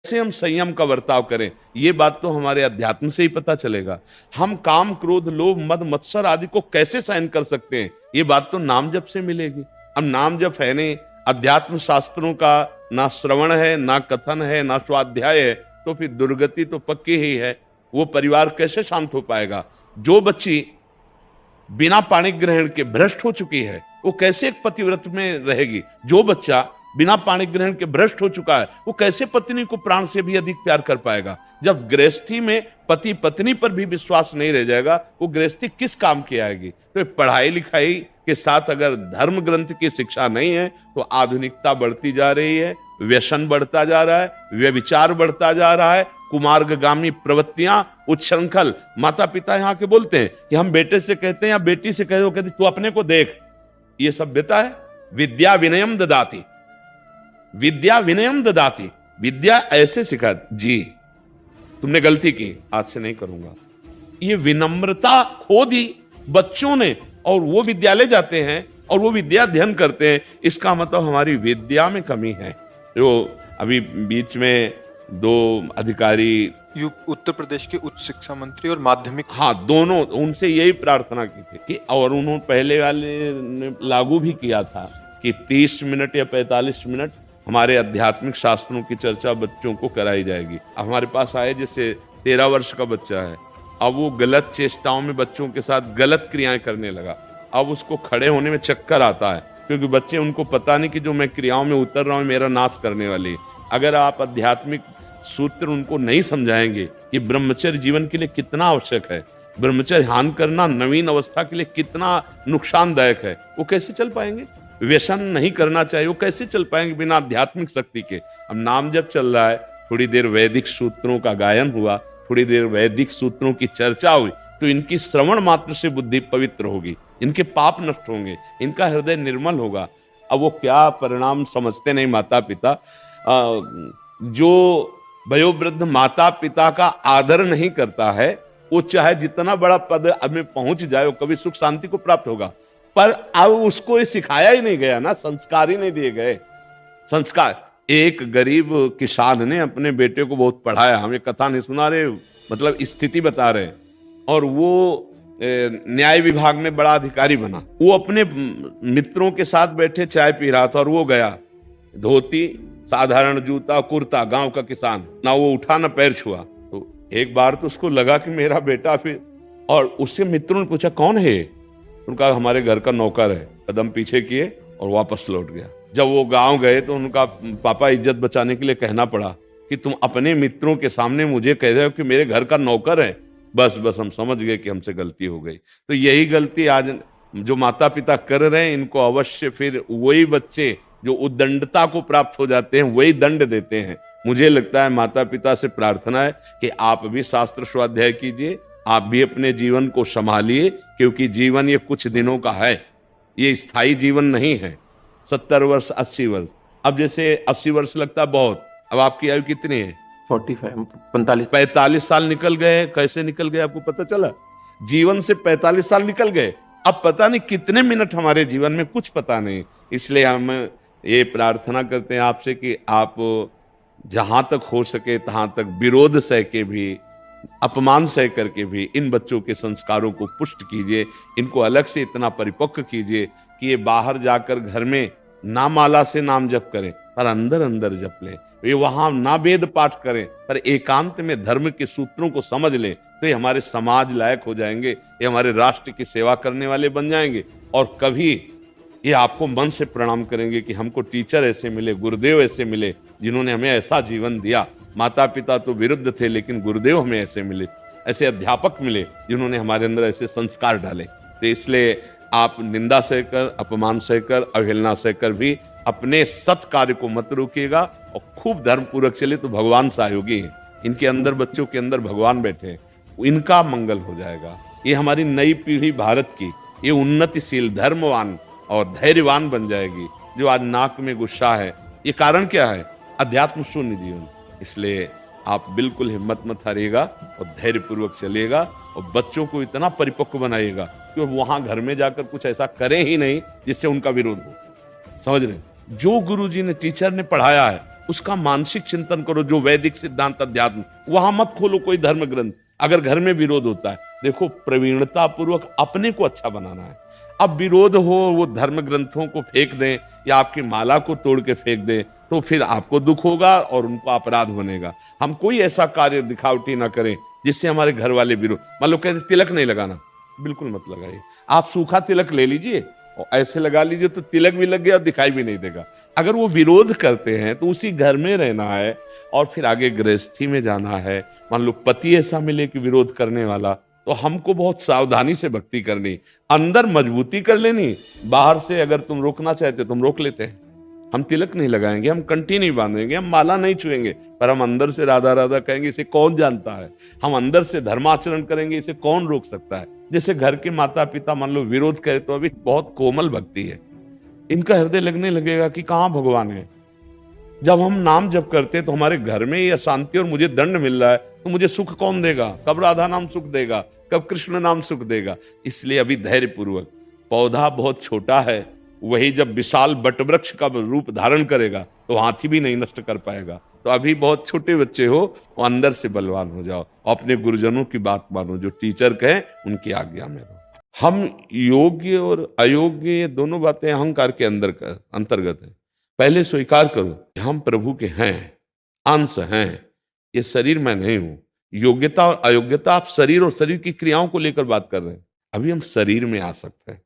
कैसे हम संयम का बर्ताव करें, ये बात तो हमारे अध्यात्म से ही पता चलेगा। हम काम, क्रोध, लोभ, मद, मत्सर आदि को कैसे सहन कर सकते हैं, ये बात तो नाम जप से मिलेगी। अब नाम जप है नहीं, अध्यात्म शास्त्रों का ना श्रवण है, ना कथन है, ना स्वाध्याय है, तो फिर दुर्गति तो पक्की ही है। वो परिवार कैसे शांत हो पाएगा? जो बच्ची बिना पाणी ग्रहण के भ्रष्ट हो चुकी है, वो कैसे एक पतिव्रत में रहेगी? जो बच्चा बिना पाणी ग्रहण के भ्रष्ट हो चुका है, वो कैसे पत्नी को प्राण से भी अधिक प्यार कर पाएगा? जब गृहस्थी में पति पत्नी पर भी विश्वास नहीं रह जाएगा, वो गृहस्थी किस काम की आएगी? तो पढ़ाई लिखाई के साथ अगर धर्म ग्रंथ की शिक्षा नहीं है, तो आधुनिकता बढ़ती जा रही है, व्यसन बढ़ता जा रहा है, व्यभिचार बढ़ता जा रहा है, कुमार्गगामी प्रवृत्तियां, उच्छृंखल। माता पिता यहाँ के बोलते हैं कि हम बेटे से कहते हैं या बेटी से कहते, वो कहती तू अपने को देख। ये सभ्यता है? विद्या विनयम ददाती, विद्या विनयम ददाती, विद्या ऐसे सिखा जी तुमने गलती की, आज से नहीं करूंगा। ये विनम्रता खो दी बच्चों ने, और वो विद्यालय जाते हैं और वो विद्या अध्ययन करते हैं। इसका मतलब हमारी विद्या में कमी है। जो अभी बीच में 2 अधिकारी, उत्तर प्रदेश के उच्च शिक्षा मंत्री और माध्यमिक, हाँ दोनों, उनसे यही प्रार्थना की थी कि, और उन्होंने पहले वाले ने लागू भी किया था कि 30 मिनट या 45 मिनट हमारे आध्यात्मिक शास्त्रों की चर्चा बच्चों को कराई जाएगी। हमारे पास आए जैसे 13 वर्ष का बच्चा है, अब वो गलत चेष्टाओं में बच्चों के साथ गलत क्रियाएं करने लगा। अब उसको खड़े होने में चक्कर आता है, क्योंकि बच्चे, उनको पता नहीं कि जो मैं क्रियाओं में उतर रहा हूं मेरा नाश करने वाली है। अगर आप आध्यात्मिक सूत्र उनको नहीं समझाएंगे कि ब्रह्मचर्य जीवन के लिए कितना आवश्यक है, ब्रह्मचर्य ध्यान करना नवीन अवस्था के लिए कितना नुकसानदायक है, वो कैसे चल पाएंगे? व्यसन नहीं करना चाहिए, वो कैसे चल पाएंगे बिना आध्यात्मिक शक्ति के? अब नाम जब चल रहा है, थोड़ी देर वैदिक सूत्रों का गायन हुआ, थोड़ी देर वैदिक सूत्रों की चर्चा हुई, तो इनकी श्रवण मात्र से बुद्धि पवित्र होगी, इनके पाप नष्ट होंगे, इनका हृदय निर्मल होगा। अब वो क्या परिणाम समझते नहीं माता पिता। जो वयोवृद्ध माता पिता का आदर नहीं करता है, वो चाहे जितना बड़ा पद में पहुंच जाए, वो कभी सुख शांति को प्राप्त होगा। पर अब उसको ये सिखाया ही नहीं गया ना, संस्कार ही नहीं दिए गए। संस्कार, एक गरीब किसान ने अपने बेटे को बहुत पढ़ाया, हमें कथा नहीं सुना रहे, मतलब स्थिति बता रहे, और वो न्याय विभाग में बड़ा अधिकारी बना। वो अपने मित्रों के साथ बैठे चाय पी रहा था, और वो गया, धोती, साधारण जूता, कुर्ता, गांव का किसान, ना वो उठा ना पैर छुआ। तो एक बार तो उसको लगा कि मेरा बेटा, फिर और उससे मित्रों ने पूछा कौन है? उनका हमारे घर का नौकर है। कदम पीछे किए और वापस लौट गया। जब वो गांव गए तो उनका पापा इज्जत बचाने के लिए कहना पड़ा कि तुम अपने मित्रों के सामने मुझे कह रहे हो कि मेरे घर का नौकर है। बस हम समझ गए कि हमसे गलती हो गई। तो यही गलती आज जो माता पिता कर रहे हैं, इनको अवश्य फिर वही बच्चे जो उद्दंडता को प्राप्त हो जाते हैं वही दंड देते हैं। मुझे लगता है माता पिता से प्रार्थना है कि आप भी शास्त्र स्वाध्याय कीजिए, आप भी अपने जीवन को संभालिए, क्योंकि जीवन ये कुछ दिनों का है, ये स्थायी जीवन नहीं है। 70 वर्ष, 80 वर्ष, अब जैसे 80 वर्ष लगता है बहुत, अब आपकी आयु कितनी है? 45 साल निकल गए। कैसे निकल गए आपको पता चला? जीवन से 45 साल निकल गए। अब पता नहीं कितने मिनट हमारे जीवन में, कुछ पता नहीं। इसलिए हम ये प्रार्थना करते हैं आपसे कि आप जहां तक हो सके तहां तक विरोध सह के भी, अपमान सह करके भी इन बच्चों के संस्कारों को पुष्ट कीजिए, इनको अलग से इतना परिपक्व कीजिए कि ये बाहर जाकर घर में ना माला से नाम जप करें, पर अंदर अंदर जप लें। ये वहां ना वेद पाठ करें, पर एकांत में धर्म के सूत्रों को समझ लें, तो ये हमारे समाज लायक हो जाएंगे, ये हमारे राष्ट्र की सेवा करने वाले बन जाएंगे। और कभी ये आपको मन से प्रणाम करेंगे कि हमको टीचर ऐसे मिले, गुरुदेव ऐसे मिले, जिन्होंने हमें ऐसा जीवन दिया। माता पिता तो विरुद्ध थे, लेकिन गुरुदेव हमें ऐसे मिले, ऐसे अध्यापक मिले जिन्होंने हमारे अंदर ऐसे संस्कार डाले। तो इसलिए आप निंदा सहकर, अपमान सहकर, अवहेलना सहकर भी अपने सत कार्य को मत रोकिएगा, और खूब धर्म पूर्वक चले तो भगवान सहयोगी हैं। इनके अंदर, बच्चों के अंदर भगवान बैठे हैं, इनका मंगल हो जाएगा। ये हमारी नई पीढ़ी भारत की, ये उन्नतिशील, धर्मवान और धैर्यवान बन जाएगी। जो आज नाक में गुस्सा है, ये कारण क्या है? अध्यात्म शून्य जीवन। इसलिए आप बिल्कुल हिम्मत मत हारिएगा और धैर्य पूर्वक चलिएगा, और बच्चों को इतना परिपक्व बनाइएगा कि वहां घर में जाकर कुछ ऐसा करें ही नहीं जिससे उनका विरोध हो। समझ रहे? जो गुरुजी ने, टीचर ने पढ़ाया है, उसका मानसिक चिंतन करो, जो वैदिक सिद्धांत अध्यात्म, वहां मत खोलो कोई धर्म ग्रंथ। अगर घर में विरोध होता है, देखो प्रवीणता पूर्वक अपने को अच्छा बनाना है। अब विरोध हो, वो धर्म ग्रंथों को फेंक दें या आपकी माला को तोड़ के फेंक दें, तो फिर आपको दुख होगा और उनको अपराध बनेगा। हम कोई ऐसा कार्य दिखावटी ना करें जिससे हमारे घर वाले विरोध, मान लो कहते तिलक नहीं लगाना, बिल्कुल मत लगाइए। आप सूखा तिलक ले लीजिए और ऐसे लगा लीजिए तो तिलक भी लग गया और दिखाई भी नहीं देगा। अगर वो विरोध करते हैं तो उसी घर में रहना है और फिर आगे गृहस्थी में जाना है। मान लो पति ऐसा मिले कि विरोध करने वाला, तो हमको बहुत सावधानी से भक्ति करनी, अंदर मजबूती कर लेनी। बाहर से अगर तुम रोकना चाहते तुम रोक लेते हैं। हम तिलक नहीं लगाएंगे, हम कंठी नहीं बांधेंगे, हम माला नहीं छुएंगे, पर हम अंदर से राधा राधा कहेंगे, इसे कौन जानता है। हम अंदर से धर्माचरण करेंगे, इसे कौन रोक सकता है। जैसे घर के माता पिता मान लो विरोध करे तो अभी बहुत कोमल भक्ति है, इनका हृदय लगने लगेगा कि कहां भगवान है। जब हम नाम जप करते तो हमारे घर में ये अशांति और मुझे दंड मिल रहा है, तो मुझे सुख कौन देगा। कब राधा नाम सुख देगा, कब कृष्ण नाम सुख देगा। इसलिए अभी धैर्य पूर्वक, पौधा बहुत छोटा है, वही जब विशाल वटवृक्ष का रूप धारण करेगा तो हाथी भी नहीं नष्ट कर पाएगा। तो अभी बहुत छोटे बच्चे हो, वो अंदर से बलवान हो जाओ, अपने गुरुजनों की बात मानो, जो टीचर कहें उनकी आज्ञा में रहो। हम योग्य और अयोग्य, ये दोनों बातें अहंकार के अंतर्गत है। पहले स्वीकार करो कि हम प्रभु के हैं, अंश हैं, ये शरीर मैं नहीं हूं। योग्यता और अयोग्यता, आप शरीर और शरीर की क्रियाओं को लेकर बात कर रहे हैं। अभी हम शरीर में आ सकते हैं,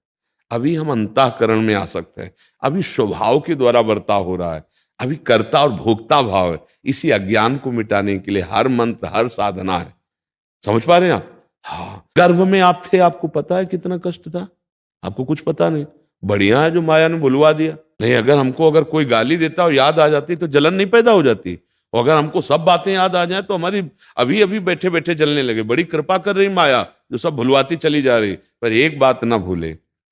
अभी हम अंतःकरण में आ सकते हैं, अभी स्वभाव के द्वारा बर्ताव हो रहा है, अभी कर्ता और भोक्ता भाव है। इसी अज्ञान को मिटाने के लिए हर मंत्र, हर साधना है। समझ पा रहे हैं आप? हाँ, गर्भ में आप थे, आपको पता है कितना कष्ट था, आपको कुछ पता नहीं। बढ़िया है जो माया ने भुलवा दिया। नहीं, अगर कोई गाली देता और याद आ जाती तो जलन नहीं पैदा हो जाती। और अगर हमको सब बातें याद आ जाए तो हमारी अभी अभी बैठे बैठे जलने लगे। बड़ी कृपा कर रही माया, जो सब भुलवाती चली जा रही। पर एक बात ना भूले,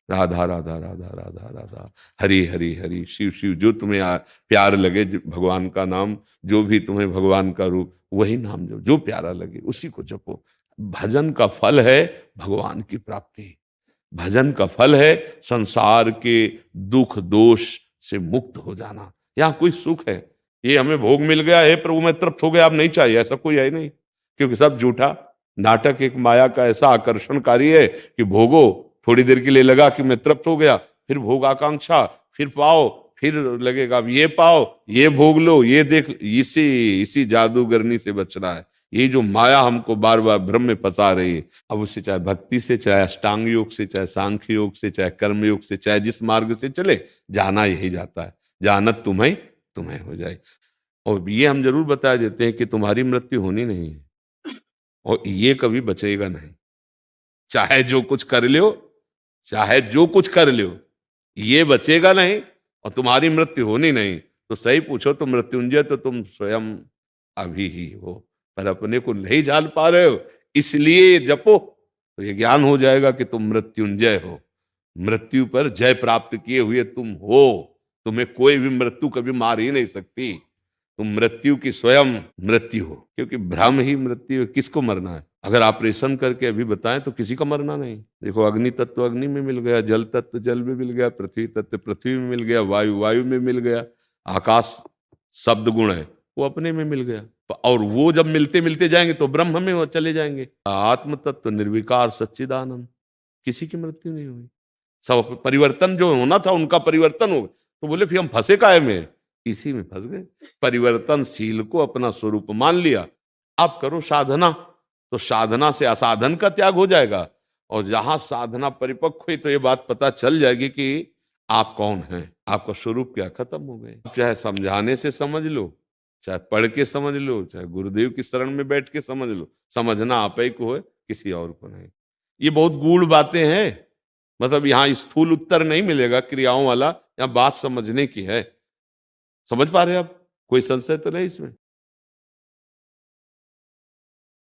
राधा राधा राधा राधा राधा, हरि हरि हरि, शिव शिव। जो तुम्हें प्यार लगे, भगवान का नाम, जो भी तुम्हें भगवान का रूप, वही नाम जो प्यारा लगे उसी को जपो। भजन का फल है भगवान की प्राप्ति, भजन का फल है संसार के दुख दोष से मुक्त हो जाना। यहाँ कोई सुख है, ये हमें भोग मिल गया है प्रभु मैं तृप्त हो गया, अब नहीं चाहिए, ऐसा कोई है नहीं। क्योंकि सब झूठा नाटक, एक माया का ऐसा आकर्षणकारी है कि भोगो, थोड़ी देर के लिए लगा कि मैं तृप्त हो गया, फिर भोग आकांक्षा, फिर पाओ, फिर लगेगा अब ये पाओ, ये भोग लो, ये देख। इसी जादूगरनी से बचना है। ये जो माया हमको बार बार भ्रम में फंसा रही है, अब उससे चाहे भक्ति से, चाहे अष्टांग योग से, चाहे सांख्य योग से, चाहे कर्म योग से, चाहे जिस मार्ग से चले, जाना यही जाता है। जानत तुम्हें तुम्हें हो जाए। और ये हम जरूर बता देते हैं कि तुम्हारी मृत्यु होनी नहीं है और ये कभी बचेगा नहीं। चाहे जो कुछ कर लो, चाहे जो कुछ कर लो, ये बचेगा नहीं और तुम्हारी मृत्यु होनी नहीं। तो सही पूछो तो मृत्युंजय तो तुम स्वयं अभी ही हो, पर अपने को नहीं जान पा रहे हो, इसलिए जपो तो ये ज्ञान हो जाएगा कि तुम मृत्युंजय हो। मृत्यु पर जय प्राप्त किए हुए तुम हो, तुम्हें कोई भी मृत्यु कभी मार ही नहीं सकती। तुम मृत्यु की स्वयं मृत्यु हो, क्योंकि भ्रम ही मृत्यु है। किसको मरना है? अगर ऑपरेशन करके अभी बताएं तो किसी का मरना नहीं। देखो, अग्नि तत्व अग्नि में मिल गया, जल तत्व जल में मिल गया, पृथ्वी तत्व पृथ्वी में मिल गया, वायु वायु में मिल गया, आकाश शब्द गुण है वो अपने में मिल गया। और वो जब मिलते मिलते जाएंगे तो ब्रह्म में वो चले जाएंगे। आत्म तत्व निर्विकार सच्चिदानंद, किसी की मृत्यु नहीं हुई। सब परिवर्तन जो होना था उनका परिवर्तन हो। तो बोले फिर हम फंसे काहे में? इसी में फंस गए। परिवर्तनशील को अपना स्वरूप मान लिया। आप करो साधना, तो साधना से असाधन का त्याग हो जाएगा। और जहां साधना परिपक्व हुई तो ये बात पता चल जाएगी कि आप कौन हैं, आपका स्वरूप क्या, खत्म हो गए। चाहे समझाने से समझ लो, चाहे पढ़ के समझ लो, चाहे गुरुदेव की शरण में बैठ के समझ लो, समझना आप ही को है, किसी और को नहीं। ये बहुत गूढ़ बातें हैं, मतलब यहाँ स्थूल उत्तर नहीं मिलेगा क्रियाओं वाला, यहाँ बात समझने की है। समझ पा रहे हैं आप? कोई संशय तो नहीं इसमें?